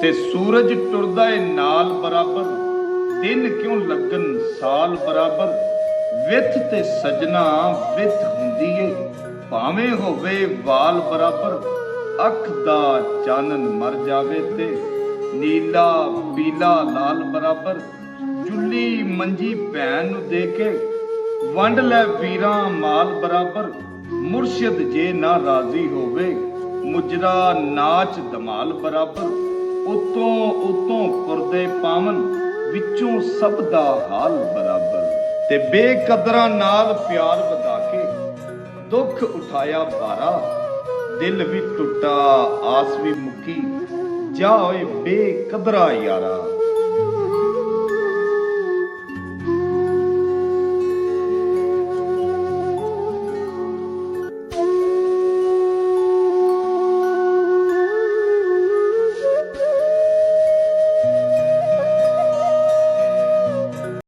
ਤੇ ਸੂਰਜ ਟੁਰਦਾ ਏ ਨਾਲ ਬਰਾਬਰ, ਦਿਨ ਕਿਉਂ ਲੱਗਣ ਸਾਲ ਬਰਾਬਰ। ਵਿਥ ਤੇ ਸਜਣਾ ਵਿਥ ਹੁੰਦੀ ਏ, ਭਾਵੇਂ ਹੋਵੇ ਵਾਲ ਬਰਾਬਰ। ਅੱਖ ਦਾ ਚਾਨਣ ਮਰ ਜਾਵੇ ਤੇ ਨੀਲਾ ਪੀਲਾ ਲਾਲ ਬਰਾਬਰ। ਜੁੱਲੀ ਮੰਜੀ ਭੈਣ ਨੂੰ ਦੇ ਕੇ ਵੰਡ ਲੈ ਵੀਰਾਂ ਮਾਲ ਬਰਾਬਰ। ਮੁਰਸ਼ਿਦ ਜੇ ਨਾ ਰਾਜ਼ੀ ਹੋਵੇ, ਮੁਜਰਾ ਨਾਚ ਧਮਾਲ ਬਰਾਬਰ। ਉਤੋਂ ਉਤੋਂ ਪੁਰਦੇ ਪਾਵਨ, ਵਿੱਚੋਂ ਸਭ ਦਾ ਹਾਲ ਬਰਾਬਰ। ਤੇ ਬੇਕਦਰਾਂ ਨਾਲ ਪਿਆਰ ਵਧਾ ਕੇ ਦੁੱਖ ਉਠਾਇਆ ਭਾਰਾ। ਦਿਲ ਵੀ ਟੁੱਟਾ ਆਸ ਵੀ ਮੁੱਕੀ, ਜਾ ਓਏ ਬੇਕਦਰਾ ਯਾਰਾ।